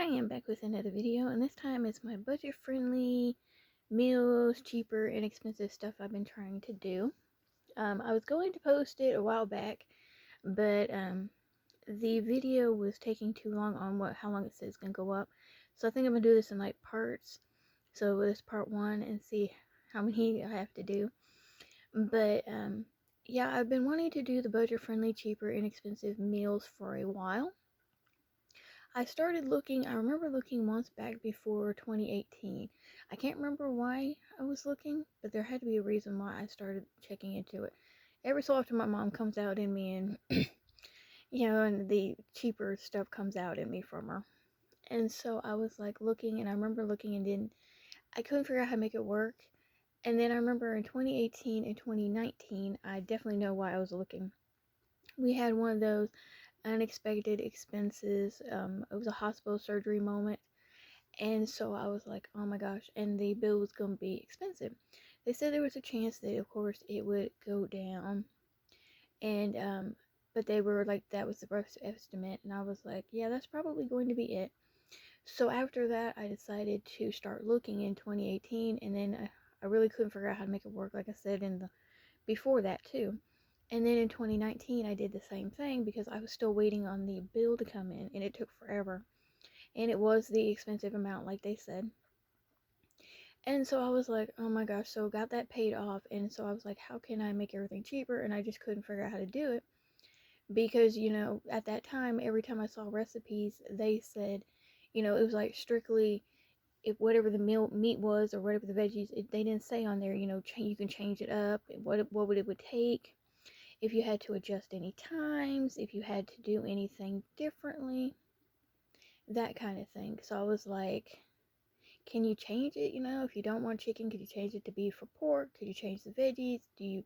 Hi, I'm back with another video, and this time it's my budget-friendly meals, cheaper, inexpensive stuff I've been trying to do. I was going to post it a while back, but the video was taking too long on how long it says it's gonna go up. So I think I'm gonna do this in like parts. So this part one and see how many I have to do. But yeah, I've been wanting to do the budget-friendly, cheaper, inexpensive meals for a while. I started looking, I remember looking once back before 2018. I can't remember why I was looking, but there had to be a reason why I started checking into it. Every so often my mom comes out in me and, and the cheaper stuff comes out in me from her. And so I was like looking, and I remember looking and then I couldn't figure out how to make it work. And then I remember in 2018 and 2019, I definitely know why I was looking. We had one of those unexpected expenses. It was a hospital surgery moment. And so I was like, oh my gosh, and the bill was going to be expensive. They said there was a chance that, of course, it would go down. And, but they were like, that was the rough estimate. And I was like, yeah, that's probably going to be it. So after that, I decided to start looking in 2018. And then I really couldn't figure out how to make it work, like I said, before that too. And then in 2019, I did the same thing because I was still waiting on the bill to come in, and it took forever. And it was the expensive amount, like they said. And so I was like, oh my gosh, so got that paid off. And so I was like, how can I make everything cheaper? And I just couldn't figure out how to do it because, at that time, every time I saw recipes, they said, it was like strictly if whatever the meat was or whatever the veggies, they didn't say on there, you can change it up, what would it would take, if you had to adjust any times, if you had to do anything differently, that kind of thing. So I was like, can you change it? If you don't want chicken, could you change it to beef or pork? Could you change the veggies? Do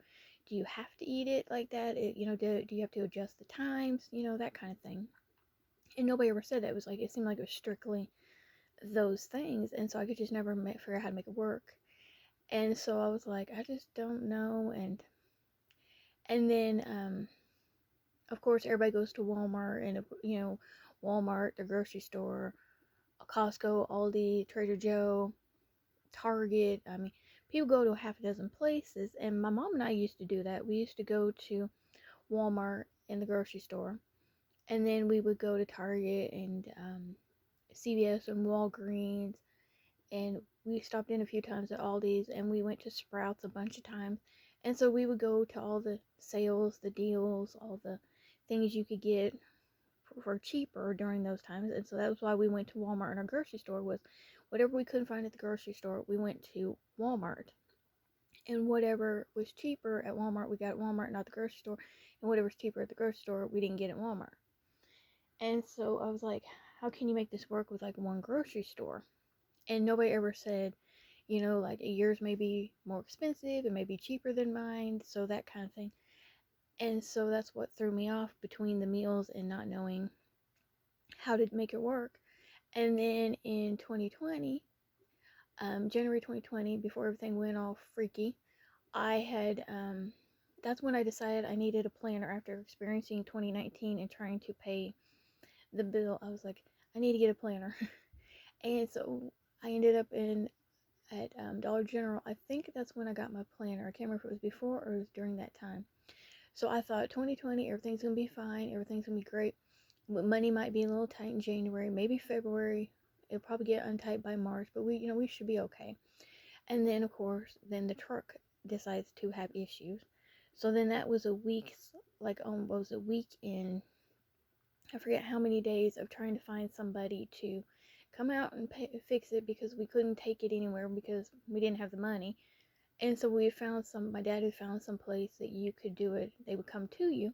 you have to eat it like that? Do you have to adjust the times? That kind of thing. And nobody ever said that. It was like, it seemed like it was strictly those things. And so I could just never figure out how to make it work. And so I was like, I just don't know. And then, of course, everybody goes to Walmart and, Walmart, the grocery store, Costco, Aldi, Trader Joe, Target. I mean, people go to a half a dozen places, and my mom and I used to do that. We used to go to Walmart and the grocery store, and then we would go to Target and CVS and Walgreens, and we stopped in a few times at Aldi's, and we went to Sprouts a bunch of times. And so we would go to all the sales, the deals, all the things you could get for cheaper during those times. And so that was why we went to Walmart and our grocery store, was whatever we couldn't find at the grocery store, we went to Walmart. And whatever was cheaper at Walmart, we got at Walmart, not the grocery store. And whatever was cheaper at the grocery store, we didn't get at Walmart. And so I was like, how can you make this work with like one grocery store? And nobody ever said, like yours may be more expensive, it may be cheaper than mine, so that kind of thing. And so that's what threw me off between the meals and not knowing how to make it work. And then in 2020, January 2020, before everything went all freaky, I had, that's when I decided I needed a planner after experiencing 2019 and trying to pay the bill. I was like, I need to get a planner. And so I ended up at Dollar General. I think that's when I got my planner. I can't remember if it was before or it was during that time. So I thought 2020, everything's going to be fine. Everything's going to be great. But money might be a little tight in January, maybe February. It'll probably get untight by March, but we should be okay. And then, of course, then the truck decides to have issues. So then that was a week, like almost a week in, I forget how many days of trying to find somebody to come out and fix it because we couldn't take it anywhere because we didn't have the money. And so we had found my dad had found some place that you could do it. They would come to you.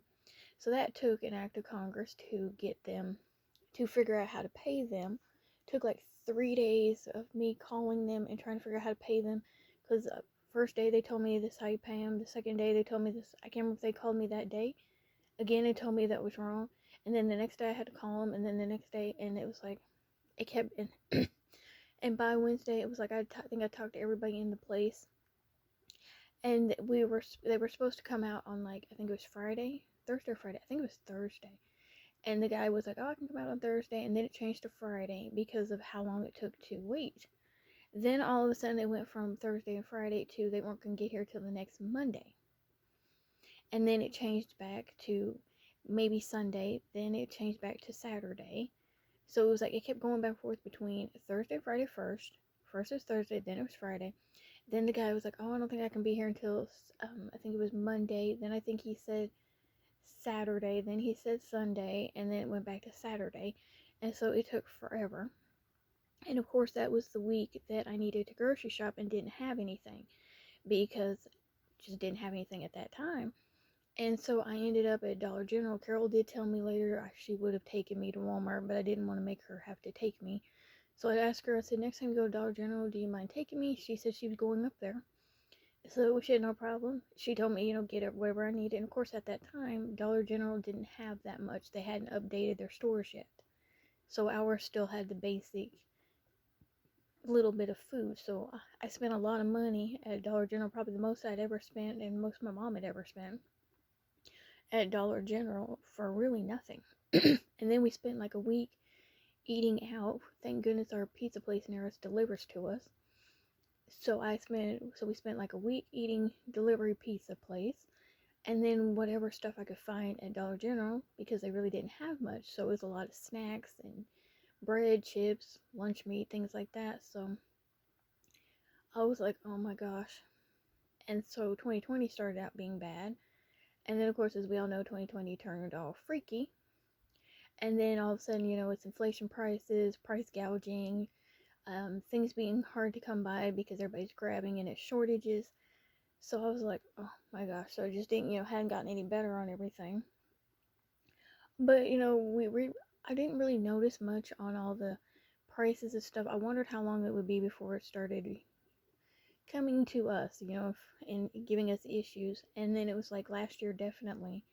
So that took an act of Congress to get them, to figure out how to pay them. It took like 3 days of me calling them and trying to figure out how to pay them. Because first day they told me this is how you pay them. The second day they told me this. I can't remember if they called me that day. Again, they told me that was wrong. And then the next day I had to call them. And then the next day, and it was like, it kept, and by Wednesday it was like, I think I talked to everybody in the place. And they were supposed to come out on like, I think it was Friday, Thursday or Friday. I think it was Thursday. And the guy was like, oh, I can come out on Thursday. And then it changed to Friday because of how long it took to wait. Then all of a sudden it went from Thursday and Friday to they weren't going to get here till the next Monday. And then it changed back to maybe Sunday. Then it changed back to Saturday. So it was like it kept going back and forth between Thursday, Friday first. First it was Thursday, then it was Friday. Then the guy was like, oh, I don't think I can be here until, I think it was Monday. Then I think he said Saturday. Then he said Sunday. And then it went back to Saturday. And so it took forever. And of course, that was the week that I needed to grocery shop and didn't have anything because just didn't have anything at that time. And so I ended up at Dollar General. Carol did tell me later she would have taken me to Walmart, but I didn't want to make her have to take me. So I asked her, I said, next time you go to Dollar General, do you mind taking me? She said she was going up there. So she had no problem. She told me, get it whatever I needed. And of course, at that time, Dollar General didn't have that much. They hadn't updated their stores yet. So ours still had the basic little bit of food. So I spent a lot of money at Dollar General, probably the most I'd ever spent and most my mom had ever spent at Dollar General for really nothing. And then we spent like a week eating out. Thank goodness our pizza place near us delivers to us. So we spent like a week eating delivery pizza place, and then whatever stuff I could find at Dollar General because they really didn't have much. So it was a lot of snacks and bread, chips, lunch meat, things like that. So I was like, oh my gosh. And so 2020 started out being bad. And then, of course, as we all know, 2020 turned all freaky. And then all of a sudden, it's inflation prices, price gouging, things being hard to come by because everybody's grabbing and it's shortages. So I was like, oh my gosh. So I just didn't, hadn't gotten any better on everything. But, I didn't really notice much on all the prices and stuff. I wondered how long it would be before it started coming to us, and giving us issues. And then it was like last year, definitely.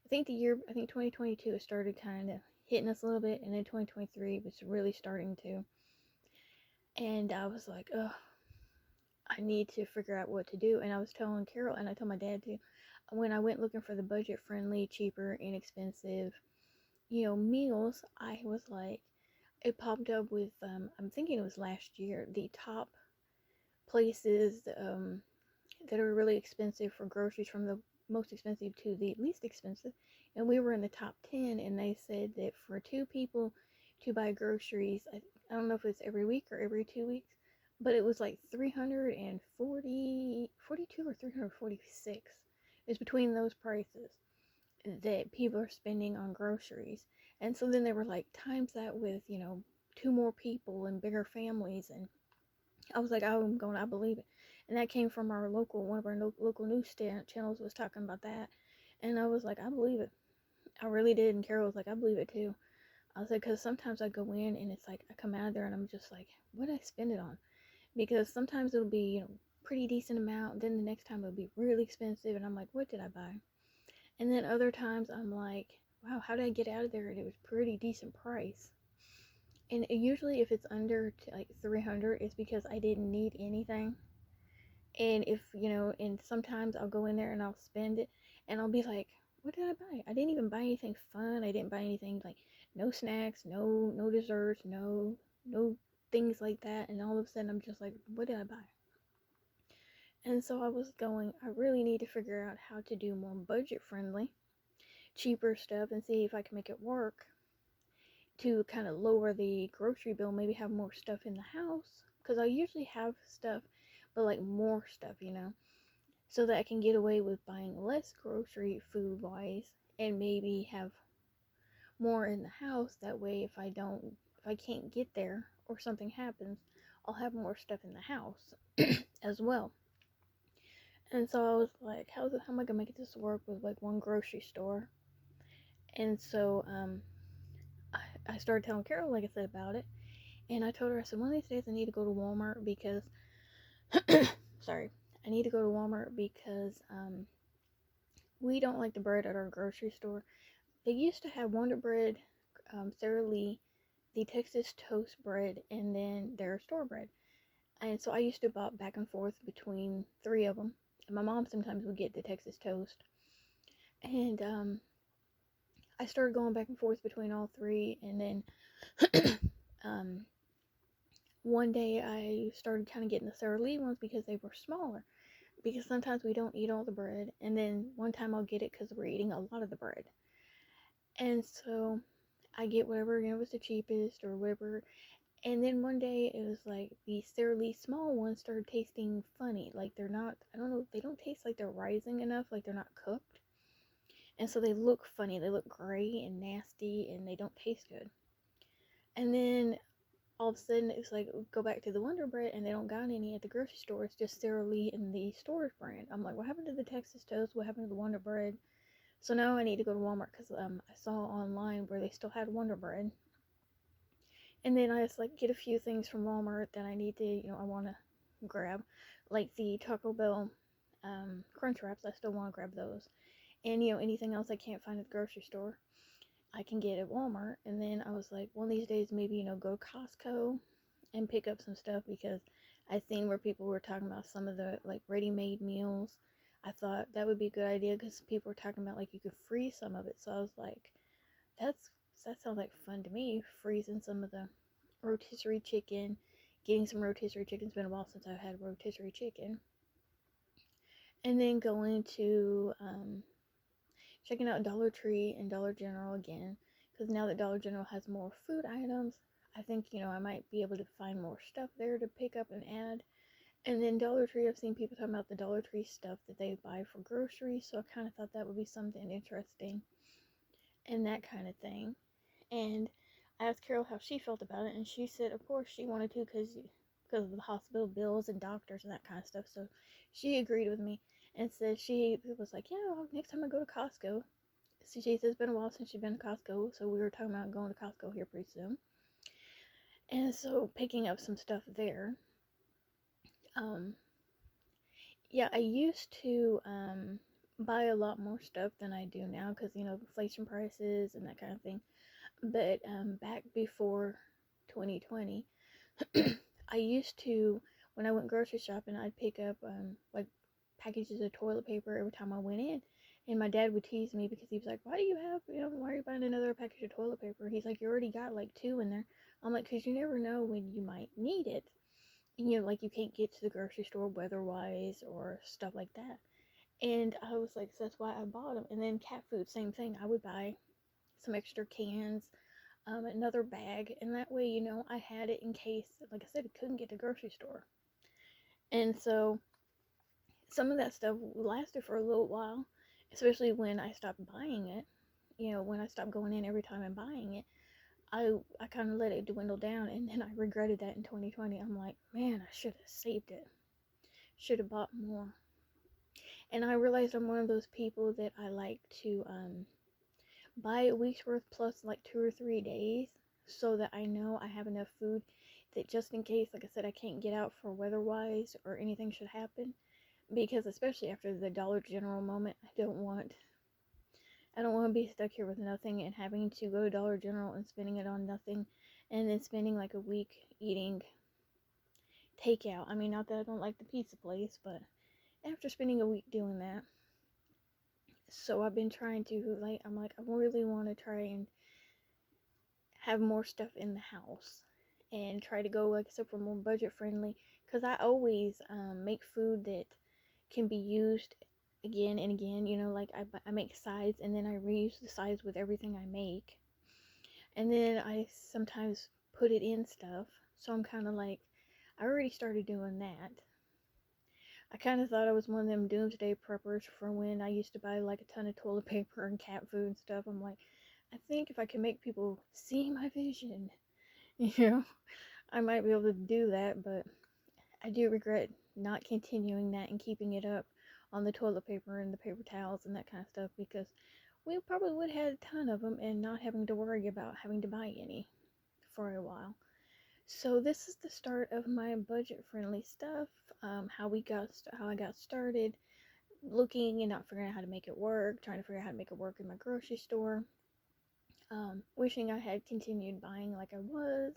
I think 2022, it started kind of hitting us a little bit, and then 2023 was really starting to. And I was like, oh, I need to figure out what to do. And I was telling Carol, and I told my dad too, when I went looking for the budget friendly, cheaper, inexpensive, meals, I was like, it popped up with, I'm thinking it was last year, the top places that are really expensive for groceries, from the most expensive to the least expensive. And we were in the top 10, and they said that for two people to buy groceries, I don't know if it's every week or every 2 weeks, but it was like 342 or 346. It's between those prices that people are spending on groceries. And so then they were like, times that with, two more people and bigger families. And I was like, I believe it. And that came from one of our local news channels was talking about that. And I was like, I believe it. I really did. And Carol was like, I believe it too. I was like, because sometimes I go in and it's like, I come out of there and I'm just like, what did I spend it on? Because sometimes it'll be, pretty decent amount. Then the next time it'll be really expensive. And I'm like, what did I buy? And then other times I'm like, wow, how did I get out of there? And it was pretty decent price. And usually if it's under like 300, it's because I didn't need anything. And if, and sometimes I'll go in there and I'll spend it and I'll be like, what did I buy? I didn't even buy anything fun. I didn't buy anything like no snacks, no desserts, no things like that. And all of a sudden I'm just like, what did I buy? And so I really need to figure out how to do more budget friendly, cheaper stuff and see if I can make it work to kind of lower the grocery bill, maybe have more stuff in the house. Because I usually have stuff, but like more stuff, so that I can get away with buying less grocery food wise and maybe have more in the house. That way, if I can't get there or something happens, I'll have more stuff in the house as well. And so I was like, how am I gonna make this work with like one grocery store? And so I started telling Carol, like I said, about it. And I told her, I said, one of these days I need to go to Walmart because, sorry, I need to go to Walmart because we don't like the bread at our grocery store. They used to have Wonder Bread, Sara Lee, the Texas Toast bread, and then their store bread. And so I used to buy back and forth between three of them. And my mom sometimes would get the Texas Toast. And I started going back and forth between all three, and then um, one day I started kind of getting the Sara Lee ones because they were smaller. Because sometimes we don't eat all the bread, and then one time I'll get it because we're eating a lot of the bread. And so I get whatever, was the cheapest or whatever. And then one day it was like the Sara Lee small ones started tasting funny. Like they're not, I don't know, they don't taste like they're rising enough, like they're not cooked. And so they look funny. They look gray and nasty and they don't taste good. And then all of a sudden it's like go back to the Wonder Bread and they don't got any at the grocery store. It's just Sara Lee and the Storage brand. I'm like, what happened to the Texas Toast? What happened to the Wonder Bread? So now I need to go to Walmart because I saw online where they still had Wonder Bread. And then I just like get a few things from Walmart that I need to, I want to grab, like the Taco Bell Crunch Wraps. I still want to grab those, and anything else I can't find at the grocery store, I can get at Walmart. And then I was like, one of these days maybe go to Costco and pick up some stuff because I seen where people were talking about some of the like ready-made meals. I thought that would be a good idea because people were talking about like you could freeze some of it. So I was like, that's that sounds like fun to me. Freezing some of the rotisserie chicken, getting some rotisserie chicken. It's been a while since I've had rotisserie chicken, and then going to checking out Dollar Tree and Dollar General again because now that Dollar General has more food items, I think I might be able to find more stuff there to pick up and add. And then Dollar Tree, I've seen people talking about the Dollar Tree stuff that they buy for groceries, so I kind of thought that would be something interesting and that kind of thing. And I asked Carol how she felt about it, and she said, of course, she wanted to because of the hospital bills and doctors and that kind of stuff. So she agreed with me and said she was like, yeah, well, next time I go to Costco. So she says it's been a while since she's been to Costco, so we were talking about going to Costco here pretty soon. And so picking up some stuff there. Um, yeah, I used to buy a lot more stuff than I do now because inflation prices and that kind of thing. But back before 2020, I used to, when I went grocery shopping, I'd pick up like packages of toilet paper every time I went in. And my dad would tease me because he was like, why do you have, why are you buying another package of toilet paper? He's like, you already got like 2 in there. I'm like, because you never know when you might need it. And, like you can't get to the grocery store weather-wise or stuff like that. And I was like, so that's why I bought them. And then cat food, same thing. I would buy some extra cans, another bag, and that way, I had it in case, like I said, I couldn't get to the grocery store. And so some of that stuff lasted for a little while, especially when I stopped buying it. When I stopped going in every time I'm buying it, I kind of let it dwindle down, and then I regretted that in 2020. I'm like, man, I should have saved it. Should have bought more. And I realized I'm one of those people that I like to buy a week's worth plus like 2 or 3 days so that I know I have enough food that just in case, like I said, I can't get out for weather wise or anything should happen. Because especially after the Dollar General moment, I don't want to be stuck here with nothing and having to go to Dollar General and spending it on nothing and then spending like a week eating takeout. I mean, not that I don't like the pizza place, but after spending a week doing that, so I've been trying to I'm like I really want to try and have more stuff in the house and try to go like I said for more budget friendly because I always make food that can be used again and again. Like I make sides and then I reuse the sides with everything I make, and then I sometimes put it in stuff. So I'm kind of like I already started doing that. I kind of thought I was one of them doomsday preppers for when I used to buy like a ton of toilet paper and cat food and stuff. I'm like, I think if I can make people see my vision, you know, I might be able to do that, but I do regret not continuing that and keeping it up on the toilet paper and the paper towels and that kind of stuff because we probably would have had a ton of them and not having to worry about having to buy any for a while. So this is the start of my budget-friendly stuff. How I got started, looking and not figuring out how to make it work, trying to figure out how to make it work in my grocery store. Wishing I had continued buying like I was,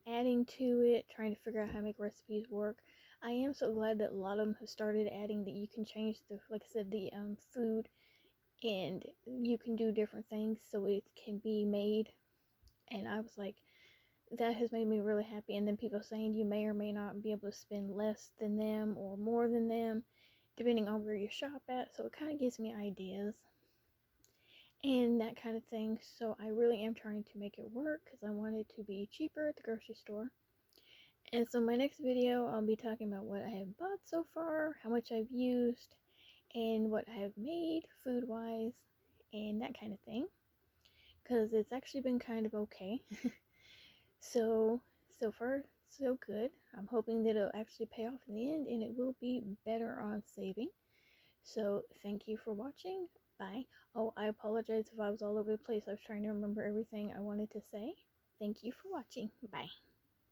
adding to it, trying to figure out how to make recipes work. I am so glad that a lot of them have started adding that you can change the, like I said, the food and you can do different things so it can be made. And I was like, that has made me really happy. And then people saying you may or may not be able to spend less than them or more than them depending on where you shop at, so it kind of gives me ideas and that kind of thing. So I really am trying to make it work because I want it to be cheaper at the grocery store. And so my next video, I'll be talking about what I have bought so far, how much I've used, and what I have made food wise and that kind of thing, because it's actually been kind of okay. So far so good. I'm hoping that it'll actually pay off in the end and it will be better on saving. So thank you for watching. Bye. Oh, I apologize if I was all over the place. I was trying to remember everything I wanted to say. Thank you for watching. Bye.